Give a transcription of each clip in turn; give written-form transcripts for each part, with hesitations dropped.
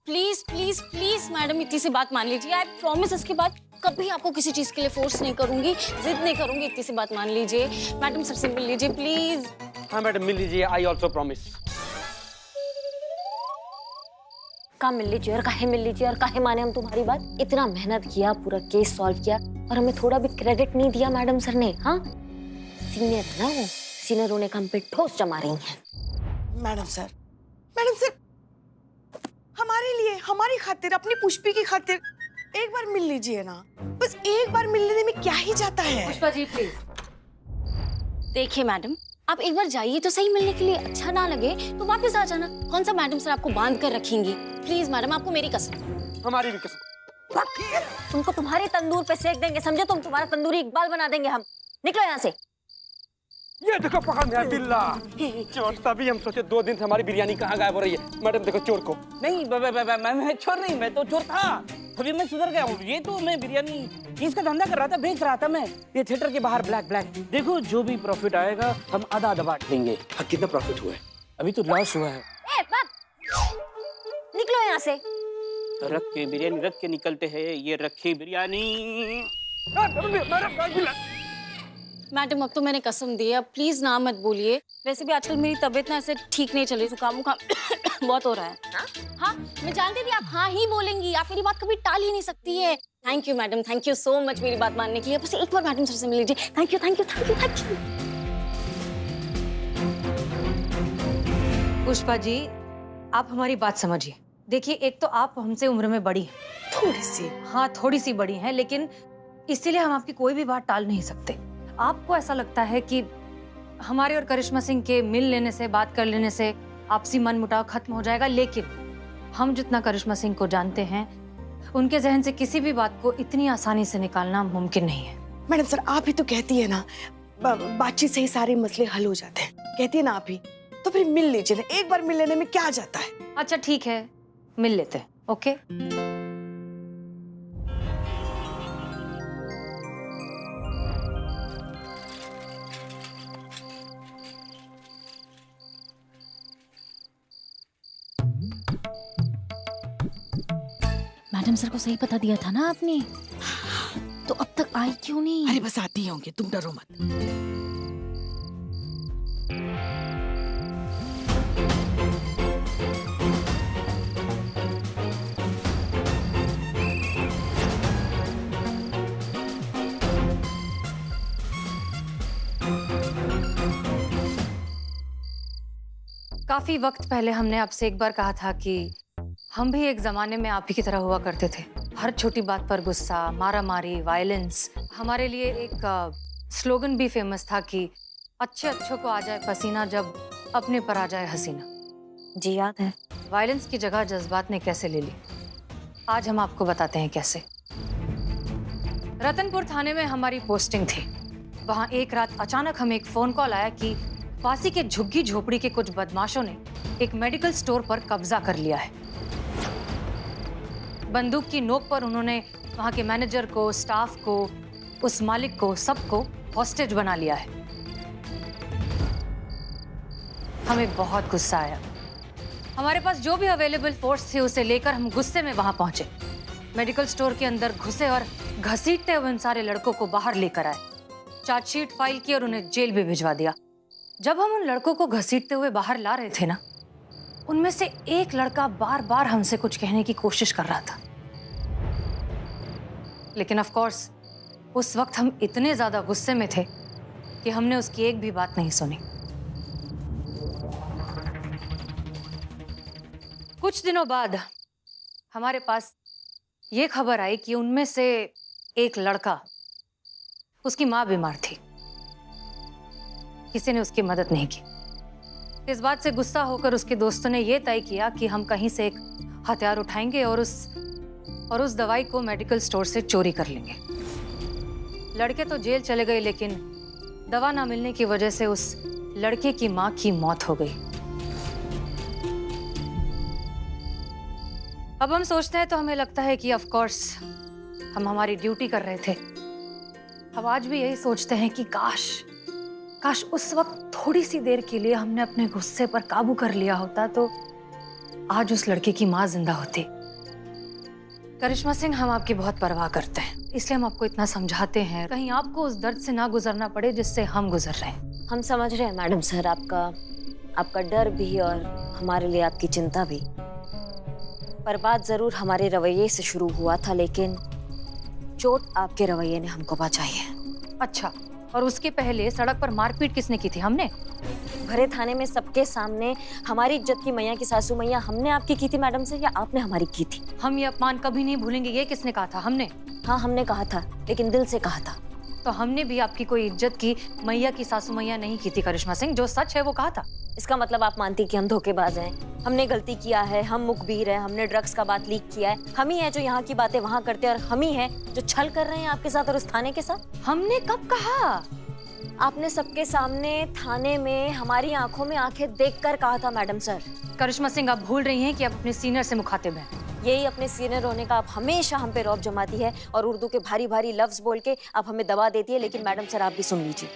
Please please please madam इतनी सी बात मान लीजिए। आई प्रॉमिस इसके बाद कभी आपको किसी चीज के लिए फोर्स नहीं करूंगी, जिद नहीं करूंगी। इतनी सी बात मान लीजिए। मैडम सबसे मिल लीजिए प्लीज। हाँ मैडम मिल लीजिए, आई ऑल्सो प्रॉमिस। का मिल लीजिए और काहे मिल लीजिए और काहे माने हम तुम्हारी बात। इतना मेहनत किया, पूरा केस सॉल्व किया और हमें थोड़ा भी क्रेडिट नहीं दिया मैडम सर ने। हाँ सीनियर है ना वो, सीनियरों ने हम पे ठोस जमा रही हैं। मैडम सर हमारे लिए, हमारी खातिर, अपनी पुष्पी की खातिर एक बार मिल लीजिए ना। बस एक बार मिल लेने में क्या ही जाता है। पुष्पा जी प्लीज। देखिए मैडम, आप एक बार जाइए तो सही, मिलने के लिए अच्छा ना लगे तो वापस आ जाना। कौन सा मैडम सर आपको बांध कर रखेंगी। प्लीज मैडम, आपको मेरी कसम। हमारी भी कसम। तुमको तुम्हारे तंदूर पे सेक देंगे, समझे तुम। तुम्हारा तंदूरी इकबाल बना देंगे हम। निकलो यहाँ से। ये देखो पकड़ में बिल्ला चोर। तभी हम सोचे 2 दिन से हमारी बिरयानी कहाँ गायब हो रही है। मैडम देखो चोर को। नहीं मैं चोर नहीं, मैं तो चोर था। अभी मैं सुधर गया हूँ। ये तो मैं बिरयानी इसका धंधा कर रहा था, बेच रहा था मैं। ये थिएटर के बाहर ब्लैक। देखो जो भी प्रॉफिट आएगा हम आधा बांट लेंगे। कितना प्रॉफिट हुआ है? अभी तो लॉस हुआ है। निकलो यहाँ से। रख के बिरयानी रख के निकलते हैं। ये रखी बिरयानी। मैडम अब तो मैंने कसम दी है, अब प्लीज ना मत बोलिए। वैसे भी आजकल मेरी तबीयत ना ऐसे ठीक नहीं चली, जुकाम बहुत हो रहा है। हाँ मैं जानती थी आप हाँ ही बोलेंगी। आप मेरी बात कभी टाल ही नहीं सकती है। Thank you madam, thank you so much मेरी बात मानने के लिए। बस एक बार मैडम सर से मिल लीजिए। Thank you thank you thank you thank you. Pushpa ji आप हमारी बात समझिए। देखिए एक तो आप हमसे उम्र में बड़ी हैं, थोड़ी सी। हाँ थोड़ी सी बड़ी हैं, लेकिन इसीलिए हम आपकी कोई भी बात टाल नहीं सकते। आपको ऐसा लगता है कि हमारे और करिश्मा सिंह के मिल लेने से, बात कर लेने से आपसी मन मुटाव खत्म हो जाएगा, लेकिन हम जितना करिश्मा सिंह को जानते हैं उनके जहन से किसी भी बात को इतनी आसानी से निकालना मुमकिन नहीं है। मैडम सर आप ही तो कहती है ना, बातचीत से ही सारे मसले हल हो जाते हैं, कहती है ना आप ही। तो फिर मिल लीजिए ना, एक बार मिल लेने में क्या जाता है। अच्छा ठीक है, मिल लेते हैं। ओके मैडम सर को सही पता दिया था ना आपने, तो अब तक आई क्यों नहीं। अरे बस आती होंगे, तुम डरो मत। काफी वक्त पहले हमने आपसे एक बार कहा था कि हम भी एक जमाने में आप ही की तरह हुआ करते थे। हर छोटी बात पर गुस्सा, मारामारी, वायलेंस। हमारे लिए एक स्लोगन भी फेमस था कि अच्छे अच्छों को आ जाए पसीना, जब अपने पर आ जाए हसीना। जी याद है। वायलेंस की जगह जज्बात ने कैसे ले ली, आज हम आपको बताते हैं कैसे। रतनपुर थाने में हमारी पोस्टिंग थी। वहां एक रात अचानक हमें एक फोन कॉल आया कि पासी के झुग्गी झोपड़ी के कुछ बदमाशों ने एक मेडिकल स्टोर पर कब्जा कर लिया है। बंदूक की नोक पर उन्होंने वहां के मैनेजर को, स्टाफ को, उस मालिक को, सबको हॉस्टेज बना लिया है। हमें बहुत गुस्सा आया। हमारे पास जो भी अवेलेबल फोर्स थी उसे लेकर हम गुस्से में वहां पहुंचे। मेडिकल स्टोर के अंदर घुसे और घसीटते हुए उन सारे लड़कों को बाहर लेकर आए। चार्जशीट फाइल की और उन्हें जेल भी भिजवा दिया। जब हम उन लड़कों को घसीटते हुए बाहर ला रहे थे ना, उनमें से एक लड़का बार बार हमसे कुछ कहने की कोशिश कर रहा था, लेकिन ऑफ कोर्स उस वक्त हम इतने ज्यादा गुस्से में थे कि हमने उसकी एक भी बात नहीं सुनी। कुछ दिनों बाद हमारे पास ये खबर आई कि उनमें से एक लड़का, उसकी मां बीमार थी, किसी ने उसकी मदद नहीं की। इस बात से गुस्सा होकर उसके दोस्तों ने यह तय किया कि हम कहीं से एक हथियार उठाएंगे और उस दवाई को मेडिकल स्टोर से चोरी कर लेंगे। लड़के तो जेल चले गए, लेकिन दवा ना मिलने की वजह से उस लड़के की मां की मौत हो गई। अब हम सोचते हैं तो हमें लगता है कि ऑफ कोर्स हम हमारी ड्यूटी कर रहे थे। अब आज भी यही सोचते हैं कि काश उस वक्त थोड़ी सी देर के लिए हमने अपने गुस्से पर काबू कर लिया होता तो आज उस लड़के की माँ जिंदा होती। करिश्मा सिंह, हम आपकी बहुत परवाह करते हैं, इसलिए हम आपको इतना समझाते हैं, कहीं आपको उस दर्द से ना गुजरना पड़े जिससे हम गुजर रहे हैं। हम समझ रहे हैं मैडम सर, आपका डर भी और हमारे लिए आपकी चिंता भी। पर बात जरूर हमारे रवैये से शुरू हुआ था, लेकिन चोट आपके रवैये ने हमको बचाई है। अच्छा, और उसके पहले सड़क पर मारपीट किसने की थी? हमने। भरे थाने में सबके सामने हमारी इज्जत की मैया की सासू मैया हमने आपकी की थी मैडम सर, या आपने हमारी की थी? हम ये अपमान कभी नहीं भूलेंगे। ये किसने कहा था? हमने। हाँ, हमने कहा था, लेकिन दिल से कहा था। तो हमने भी आपकी कोई इज्जत की मैया की सासू मैया नहीं की थी करिश्मा सिंह, जो सच है वो कहा था। इसका मतलब आप मानती कि हम धोखेबाज हैं, हमने गलती किया है, हम मुखबिर हैं, हमने ड्रग्स का बात लीक किया है, हम ही है जो यहाँ की बातें वहाँ करते हैं, और हम ही है जो छल कर रहे हैं आपके साथ और उस थाने के साथ। हमने कब कहा? आपने सबके सामने थाने में हमारी आंखों में आंखें देखकर कहा था मैडम सर। करिश्मा सिंह, आप भूल रही हैं कि आप अपने सीनियर से मुखातिब हैं। यही अपने सीनियर होने का आप हमेशा हम पे रौब जमाती है और उर्दू के भारी भारी लफ्ज बोल के आप हमें दबा देती है। लेकिन मैडम सर, आप भी सुन लीजिए,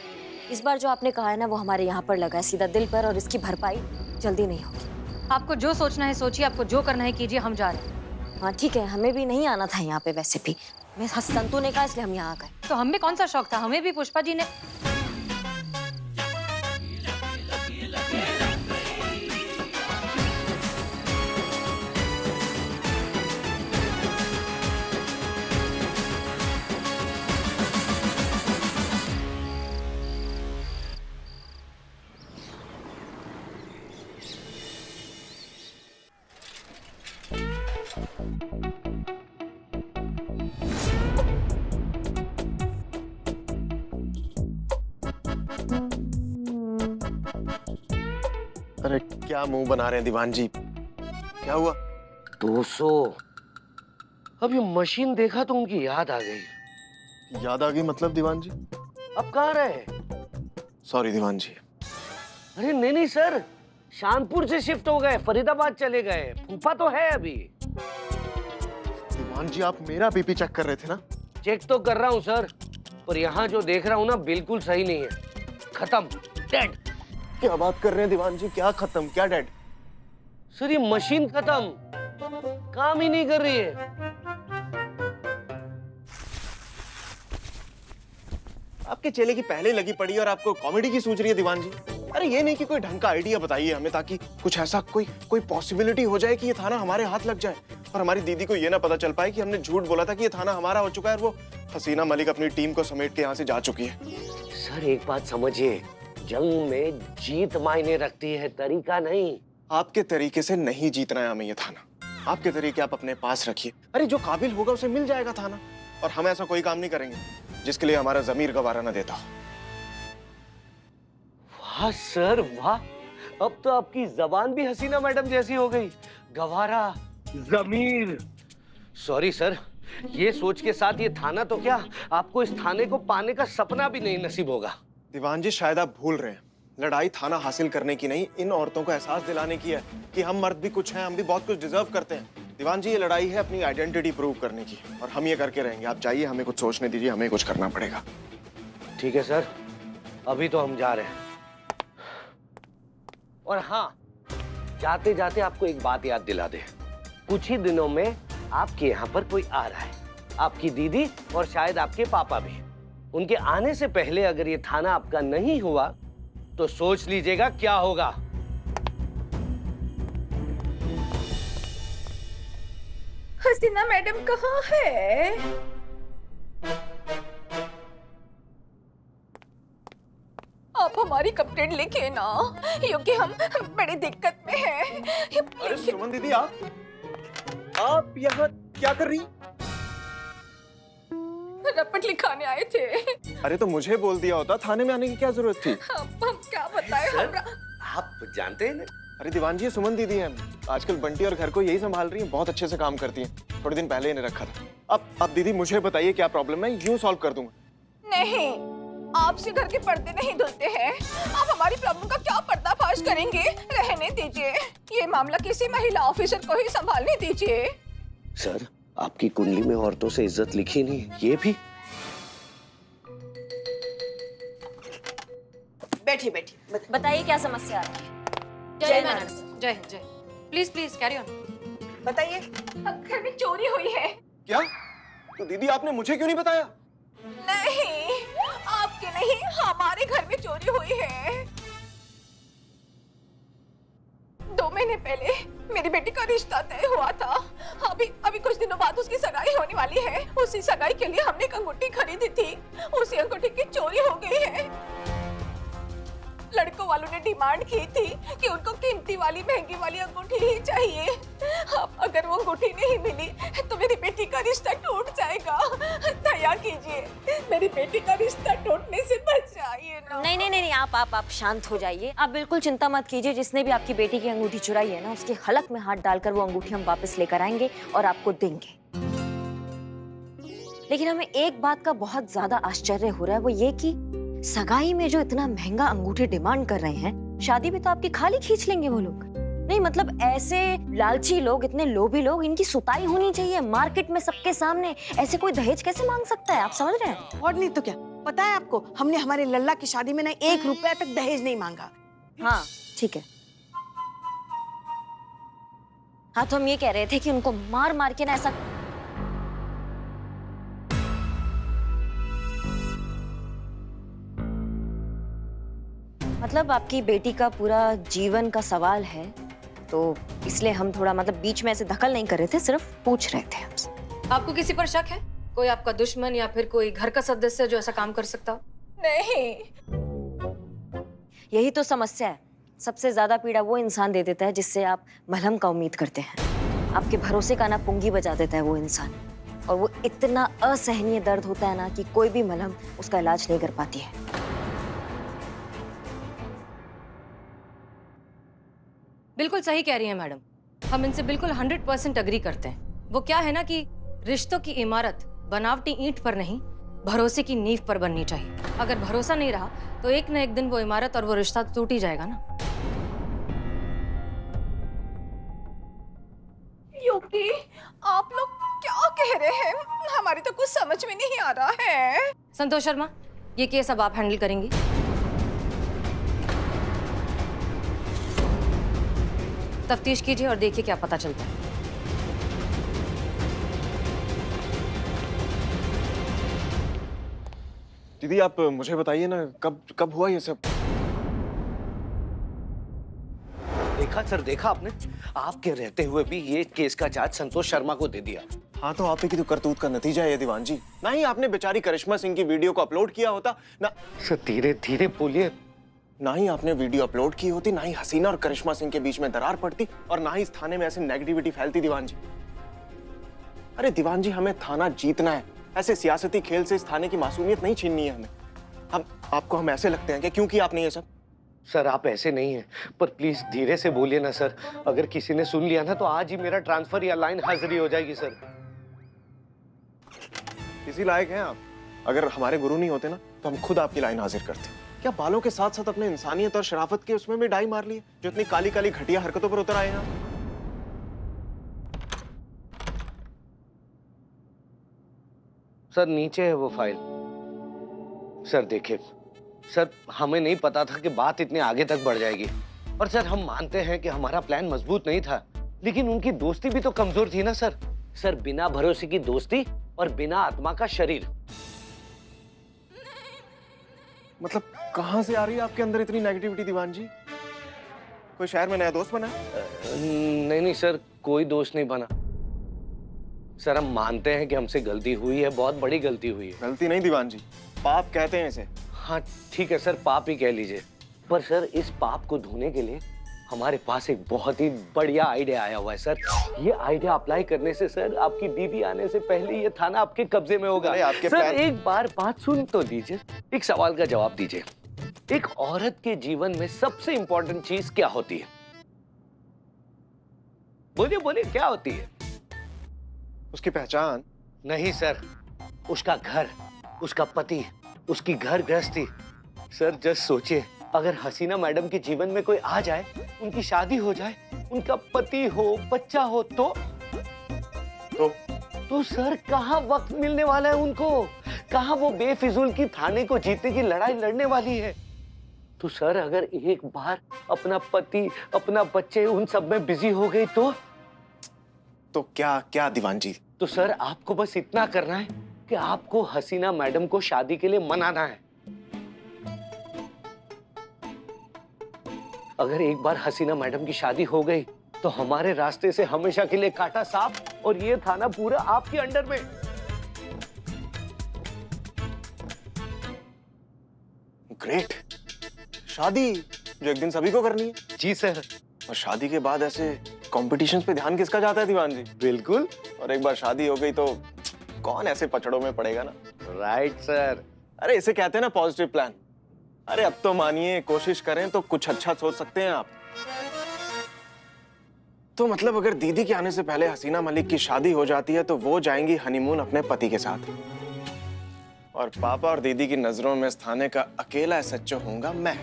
इस बार जो आपने कहा है ना, वो हमारे यहाँ पर लगा है सीधा दिल पर, और इसकी भरपाई जल्दी नहीं होगी। आपको जो सोचना है सोचिए, आपको जो करना है कीजिए, हम जा रहे हैं। हाँ ठीक है, हमें भी नहीं आना था यहाँ पे, वैसे भी मैं संतू ने कहा इसलिए हम यहाँ आ गए। तो हमें कौन सा शौक था? हमें भी पुष्पा जी ने। अरे क्या मुंह बना रहे हैं दीवान जी, क्या हुआ? 200। अब ये मशीन देखा तो उनकी याद आ गई। याद आ गई मतलब दीवान जी? अब कहाँ रहे? सॉरी दीवान जी। अरे नहीं सर, शानपुर से शिफ्ट हो गए, फरीदाबाद चले गए। फूफा तो है अभी। दीवान जी, आप मेरा बीपी चेक कर रहे थे ना? चेक तो कर रहा हूँ सर, पर यहाँ जो देख रहा हूँ ना, बिल्कुल सही नहीं है। खत्म, डेड। क्या बात कर रहे हैं दीवान जी? क्या खत्म, क्या डेड? सर ये मशीन खत्म, काम ही नहीं कर रही है। आपके चेले की पहले लगी पड़ी और आपको कॉमेडी की सूझ रही है दीवान जी? अरे ये नहीं कि कोई ढंग का आइडिया बताइए हमें, ताकि कुछ ऐसा कोई पॉसिबिलिटी हो जाए कि ये थाना हमारे हाथ लग जाए और हमारी दीदी को ये ना पता चल पाए कि हमने झूठ बोला था कि ये थाना हमारा हो चुका है और वो हसीना मलिक अपनी टीम को समेट के यहाँ से जा चुकी है। सर एक बात समझिए, जंग में जीत मायने रखती है, तरीका नहीं। आपके तरीके से नहीं जीतना है हमें ये थाना। आपके तरीके आप अपने पास रखिए। अरे जो काबिल होगा उसे मिल जाएगा थाना, और हम ऐसा कोई काम नहीं करेंगे जिसके लिए हमारा जमीर गवारा न देता हो। वाह सर वाह, अब तो आपकी जबान भी हसीना मैडम जैसी हो गई। गवारा, जमीर। सॉरी सर, ये सोच के साथ ये थाना तो क्या, आपको इस थाने को पाने का सपना भी नहीं नसीब होगा। दीवान जी शायद आप भूल रहे हैं, लड़ाई थाना हासिल करने की नहीं, इन औरतों को एहसास दिलाने की है कि हम मर्द भी कुछ हैं, हम भी बहुत कुछ डिजर्व करते हैं। दीवान जी ये लड़ाई है अपनी आइडेंटिटी प्रूव करने की, और हम ये करके रहेंगे। आप जाइए, हमें कुछ सोचने दीजिए, हमें कुछ करना पड़ेगा। ठीक है सर, अभी तो हम जा रहे हैं। और हाँ, जाते जाते आपको एक बात याद दिला दे, कुछ ही दिनों में आपके यहाँ पर कोई आ रहा है, आपकी दीदी और शायद आपके पापा भी। उनके आने से पहले अगर ये थाना आपका नहीं हुआ तो सोच लीजिएगा क्या होगा। हसीना मैडम कहाँ है? आप हमारी कंप्लेंट लिखे ना, क्योंकि हम बड़ी दिक्कत में हैं। अरे सुमन दीदी, आप यहाँ क्या कर रही? रपट लिखाने आए थे। अरे तो मुझे बोल दिया होता, थाने में आने की क्या जरूरत थी? हम क्या बताएं? आप जानते हैं ना? अरे दीवान जी ये सुमन दीदी हैं, आजकल बंटी और घर को यही संभाल रही हैं, बहुत अच्छे से काम करती हैं। थोड़े दिन पहले इन्हें रखा था। अब दीदी मुझे बताइए क्या प्रॉब्लम है, यूं सॉल्व कर दूंगा। नहीं, आपसे घर के पर्दे नहीं धुलते हैं। आप हमारी प्रॉब्लम का क्या पर्दाफाश करेंगे? रहने दीजिए, ये मामला किसी महिला ऑफिसर को ही संभालने दीजिए। सर, आपकी कुंडली में औरतों से इज्जत लिखी नहीं है, ये भी। बैठी बैठी बताइए क्या समस्या है? जय मैडम, जय जय। Please please carry on. बताइए। घर में चोरी हुई है। क्या? तो दीदी आपने मुझे क्यों नहीं बताया? नहीं, आपके नहीं, हमारे घर में चोरी हुई है। 2 महीने पहले मेरी बेटी का रिश्ता तय हुआ था। अभी कुछ दिनों बाद उसकी सगाई होने वाली है। उसी सगाई के लिए हमने एक अंगूठी खरीदी थी। उसी अंगूठी की चोरी हो गई है। लड़कों वालों ने डिमांड की थी कि उनको कीमती वाली महंगी वाली अंगूठी ही चाहिए। अब अगर वो अंगूठी नहीं मिली तो मेरी बेटी का रिश्ता टूट जाएगा। दया कीजिए, मेरी बेटी का रिश्ता टूटने से बचाइए ना। नहीं नहीं नहीं, आप शांत हो जाइए। आप बिल्कुल चिंता मत कीजिए। जिसने भी आपकी बेटी की अंगूठी चुराई है ना, उसके हलक में हाथ डालकर वो अंगूठी हम वापस लेकर आएंगे और आपको देंगे। लेकिन हमें एक बात का बहुत ज्यादा आश्चर्य हो रहा है, वो ये कि सगाई में जो इतना महंगा अंगूठी डिमांड कर रहे हैं, शादी में तो आपकी खाली खींच लेंगे वो लोग। नहीं मतलब ऐसे लालची लोग, इतने लोभी लोग, इनकी सुताई होनी चाहिए मार्केट में सबके सामने। ऐसे कोई दहेज कैसे मांग सकता है, आप समझ रहे हैं? और नहीं तो क्या, पता है आपको, हमने हमारे लल्ला की शादी में ना 1 रुपया तक दहेज नहीं मांगा। हाँ ठीक है। हाँ तो हम ये कह रहे थे कि उनको मार मार के ना ऐसा मतलब आपकी बेटी का पूरा जीवन का सवाल है, तो इसलिए हम थोड़ा मतलब बीच में ऐसे दखल नहीं कर रहे थे, सिर्फ पूछ रहे थे आपसे। आपको किसी पर शक है? कोई आपका दुश्मन या फिर कोई घर का सदस्य जो ऐसा काम कर सकता हो? नहीं। यही तो समस्या है। सबसे ज्यादा पीड़ा वो इंसान दे देता है जिससे आप मलहम का उम्मीद करते हैं। आपके भरोसे का ना पुंगी बजा देता है वो इंसान, और वो इतना असहनीय दर्द होता है ना कि कोई भी मलहम उसका इलाज नहीं कर पाती है। बिल्कुल सही कह रही हैं मैडम, हम इनसे बिल्कुल 100% अग्री करते हैं। वो क्या है ना कि रिश्तों की इमारत बनावटी ईंट पर नहीं, भरोसे की नींव पर बननी चाहिए। अगर भरोसा नहीं रहा तो एक न एक दिन वो इमारत और वो रिश्ता टूट ही जाएगा ना। युक्ति, आप लोग क्या कह रहे हैं? हमारी तो कुछ समझ में नहीं आ रहा है। संतोष शर्मा, ये केस अब आप हैंडल करेंगी। तफ्तीश कीजिए और देखिए क्या पता चलता है। दीदी आप मुझे बताइए ना, कब हुआ ये सब? देखा सर, देखा आपने? आपके रहते हुए भी ये केस का चार्ज संतोष शर्मा को दे दिया। हाँ तो आप ही की तो करतूत का नतीजा है ये दीवान जी। ना ही आपने बेचारी करिश्मा सिंह की वीडियो को अपलोड किया होता, ना सर धीरे धीरे बोलिए। ना ही आपने वीडियो अपलोड की होती, ना ही हसीना और करिश्मा सिंह के बीच में दरार पड़ती, और ना ही इस थाने में ऐसी नेगेटिविटी फैलती। दीवान जी, अरे दीवान जी, हमें थाना जीतना है। ऐसे सियासती खेल से इस थाने की मासूमियत नहीं छीननी है हमें। आपको हम ऐसे लगते हैं कि क्यों किया आपने ये सब? सर आप ऐसे नहीं हैं, पर प्लीज धीरे से बोलिए ना सर। अगर किसी ने सुन लिया ना तो आज ही मेरा ट्रांसफर या लाइन हाजिरी हो जाएगी सर। इसी लायक हैं आप। अगर हमारे गुरु नहीं होते ना तो हम खुद आपकी लाइन हाजिर करते। क्या बालों के साथ साथ अपने इंसानियत और शराफत के उसमें भी डाई मार लिए, जो इतनी काली काली घटिया हरकतों पर उतर आए हैं? सर नीचे है वो फाइल। सर देखिए सर, हमें नहीं पता था कि बात इतने आगे तक बढ़ जाएगी। और सर हम मानते हैं कि हमारा प्लान मजबूत नहीं था, लेकिन उनकी दोस्ती भी तो कमजोर थी ना सर। सर बिना भरोसे की दोस्ती और बिना आत्मा का शरीर। मतलब कहां से आ रही है आपके अंदर इतनी नेगेटिविटी दीवान जी? कोई शहर में नया दोस्त बना? नहीं सर, कोई दोस्त नहीं बना। सर हम मानते हैं कि हमसे गलती हुई है, बहुत बड़ी गलती हुई है। गलती नहीं दीवान जी, पाप कहते हैं इसे। हाँ ठीक है सर, पाप ही कह लीजिए। पर सर इस पाप को धोने के लिए हमारे पास एक बहुत ही बढ़िया आइडिया आया हुआ है सर। ये आइडिया अप्लाई करने से सर आपकी दीदी आने से पहले ये थाना आपके कब्जे में होगा। आपके सर एक बार बात सुन तो लीजिए, एक सवाल का जवाब दीजिए। एक औरत के जीवन में सबसे इंपॉर्टेंट चीज क्या होती है? बोलिए बोलिए, क्या होती है? उसकी पहचान? नहीं सर, उसका घर, उसका पति, उसकी घर गृहस्थी। सर जस्ट सोचिए, अगर हसीना मैडम के जीवन में कोई आ जाए, उनकी शादी हो जाए, उनका पति हो, बच्चा हो, तो सर कहाँ वक्त मिलने वाला है उनको? कहाँ वो बेफिजूल की थाने को जीतने की लड़ाई लड़ने वाली है? तो सर अगर एक बार अपना पति, अपना बच्चे उन सब में बिजी हो गई तो क्या क्या दीवान जी? तो सर आपको बस इतना करना है कि आपको हसीना मैडम को शादी के लिए मनाना है। अगर एक बार हसीना मैडम की शादी हो गई तो हमारे रास्ते से हमेशा के लिए कांटा साफ और ये थाना पूरा आपके अंडर में। ग्रेट। शादी जो एक दिन सभी को करनी है। जी सर। और शादी के बाद ऐसे कॉम्पिटिशन्स पे ध्यान किसका जाता है दीवान जी? बिल्कुल। और एक बार शादी हो गई तो कौन ऐसे पचड़ों में पड़ेगा ना। Right sir. अरे इसे कहते हैं ना पॉजिटिव प्लान। अरे अब तो मानिए, कोशिश करें तो कुछ अच्छा सोच सकते हैं आप। तो मतलब अगर दीदी के आने से पहले हसीना मलिक की शादी हो जाती है तो वो जाएंगी हनीमून अपने पति के साथ, और पापा और दीदी की नजरों में इस थाने का अकेला सच्चो होऊंगा मैं।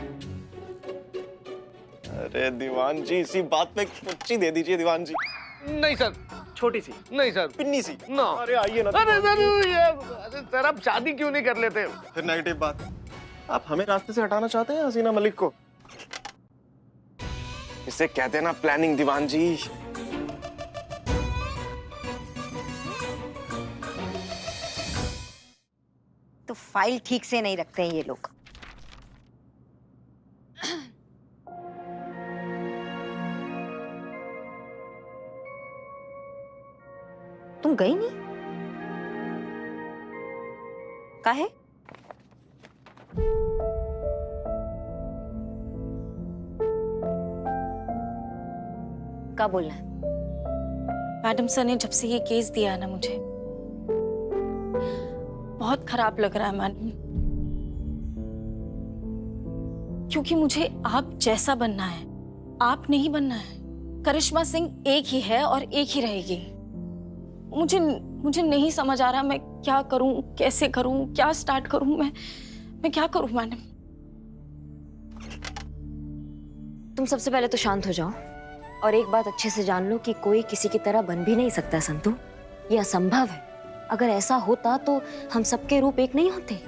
अरे दीवान जी, इसी बात पे कुच्ची दे दीजिए दीवान जी। नहीं सर। छोटी सी? नहीं सर। पिन्नी सी? नो। अरे आइए ना। अरे सर आप शादी क्यों नहीं कर लेते? फिर नेगेटिव बात। आप हमें रास्ते से हटाना चाहते हैं हसीना मलिक को? इसे कहते हैं ना प्लानिंग दीवान जी। तो फाइल ठीक से नहीं रखते हैं ये लोग। तुम गई नहीं? काहे? क्या बोलना है? मैडम सर ने जब से ये केस दिया है ना, मुझे बहुत खराब लग रहा है मैडम, क्योंकि मुझे आप जैसा बनना है, आप नहीं बनना है। करिश्मा सिंह एक ही है और एक ही रहेगी। मुझे नहीं समझ आ रहा मैं क्या करूं, कैसे करूं, क्या स्टार्ट करूं, मैं क्या करूं मैडम? तुम सबसे पहले तो शांत हो जाओ और एक बात अच्छे से जान लो कि कोई किसी की तरह बन भी नहीं सकता संतु। ये असंभव है। अगर ऐसा होता तो हम सबके रूप एक नहीं होते।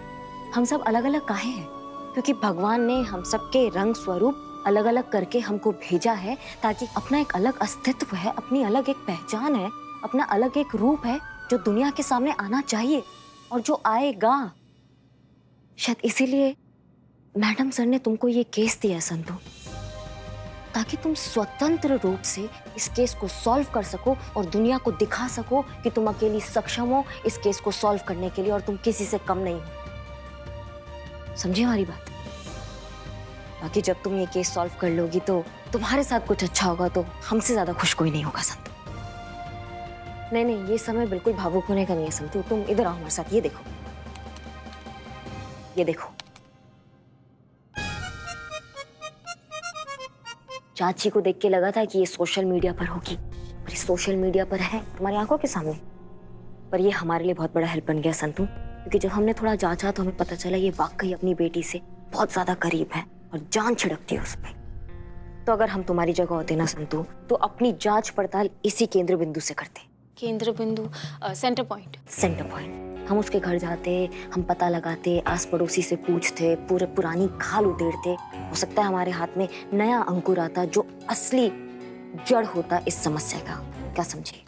हम सब अलग अलग काहे हैं? क्योंकि भगवान ने हम सबके रंग स्वरूप अलग अलग करके हमको भेजा है, ताकि अपना एक अलग अस्तित्व है, अपनी अलग एक पहचान है, अपना अलग एक रूप है जो दुनिया के सामने आना चाहिए और जो आएगा। शायद इसीलिए मैडम सर ने तुमको ये केस दिया है संतु, ताकि तुम स्वतंत्र रूप से इस केस को सॉल्व कर सको और दुनिया को दिखा सको कि तुम अकेली सक्षम हो इस केस को सॉल्व करने के लिए और तुम किसी से कम नहीं हो। समझे हमारी बात? बाकी जब तुम ये केस सॉल्व कर लोगी तो तुम्हारे साथ कुछ अच्छा होगा तो हमसे ज्यादा खुश कोई नहीं होगा संतु। नहीं, ये समय बिल्कुल भावुक होने का नहीं है संतु। तुम इधर आओ हमारे साथ। ये देखो, ये देखो। चाची को देख के लगा था कि ये सोशल मीडिया पर होगी, और ये सोशल मीडिया पर है हमारी आंखों के सामने। पर ये हमारे लिए बहुत बड़ा हेल्प बन गया संतु, क्योंकि जब हमने थोड़ा जांचा तो हमें पता चला ये वाकई अपनी बेटी से बहुत ज्यादा करीब है और जान छिड़कती है उस पर। तो अगर हम तुम्हारी जगह होते ना संतु, तो अपनी जांच पड़ताल इसी केंद्र बिंदु से करते। केंद्र बिंदु, सेंटर पॉइंट। Centre point. हम उसके घर जाते, हम पता लगाते, आस पड़ोसी से पूछते, पूरे पुरानी खाल उधेड़ते। हो सकता है हमारे हाथ में नया अंकुर आता जो असली जड़ होता इस समस्या का। क्या समझे?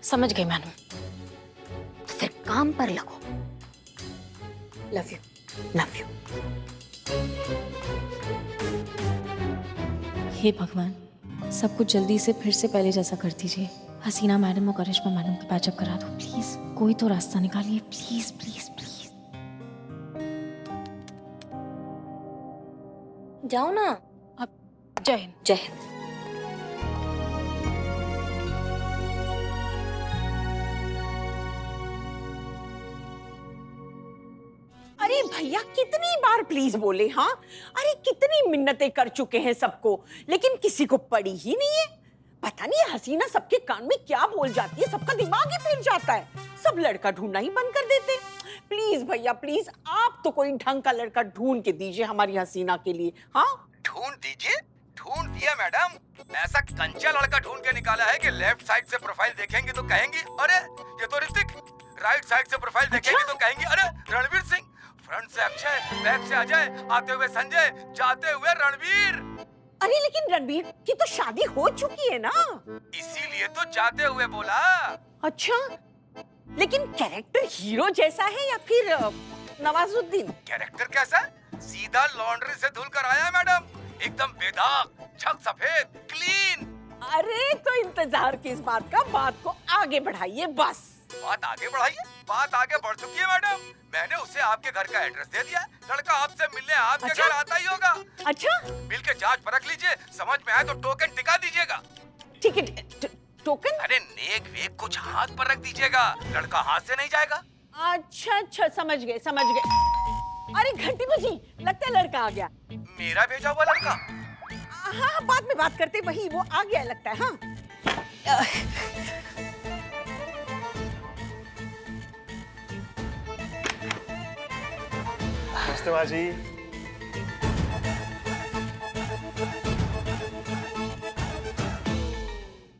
समझ गई मैडम। तो फिर काम पर लगो। Love you. Love you. हे भगवान, सब कुछ जल्दी से फिर से पहले जैसा कर दीजिए। हसीना मैडम और करिश्मा मैडम को पैचअप करा दो प्लीज। कोई तो रास्ता निकालिए प्लीज प्लीज प्लीज। जाओ ना। अब जय हिंद। जय हिंद। अरे भैया कितनी बार प्लीज बोले? हाँ, अरे कितनी मिन्नतें कर चुके हैं सबको, लेकिन किसी को पड़ी ही नहीं है। पता नहीं हसीना सबके कान में क्या बोल जाती है, सबका दिमाग ही फिर जाता है। सब लड़का ढूंढना ही बंद कर देते। प्लीज भैया प्लीज, आप तो कोई ढंग का लड़का ढूंढ के दीजिए हमारी हसीना के लिए। हाँ ढूंढ दीजिए? ढूंढ दिया मैडम। ऐसा कंचा लड़का ढूंढ के निकाला है कि लेफ्ट साइड से प्रोफाइल देखेंगे तो कहेंगे अरे ये तो ऋतिक, राइट साइड से प्रोफाइल देखेंगे तो कहेंगे अरे रणवीर सिंह, फ्रंट से अक्षय, बैक से अजय, आते हुए संजय, जाते हुए रणवीर। अरे लेकिन रणबीर की तो शादी हो चुकी है ना। इसीलिए तो जाते हुए बोला। अच्छा, लेकिन कैरेक्टर हीरो जैसा है या फिर नवाजुद्दीन? कैरेक्टर कैसा? सीधा लॉन्ड्री से धुल कर आया मैडम, एकदम बेदाग, छक सफेद, क्लीन। अरे तो इंतजार किस बात का, बात को आगे बढ़ाइए बस। बात आगे बढ़ाइए, बात आगे बढ़ चुकी है मैडम। मैंने उसे आपके घर का एड्रेस दे दिया, लड़का आपसे मिलने आपके अच्छा? घर आता ही होगा। अच्छा मिल के जांच परख लीजिए, समझ में आए तो टोकन टिका दीजिएगा। ठीक है, टोकन? अरे नेक वेक कुछ हाथ पर रख दीजिएगा, लड़का हाथ से नहीं जाएगा। अच्छा, समझ गए समझ गए। अरे घंटी बजी, लगता है लड़का आ गया। मेरा भेजा हुआ लड़का? हाँ, बाद में बात करते, वही वो आ गया लगता है। हाँ नमस्ते माँ जी।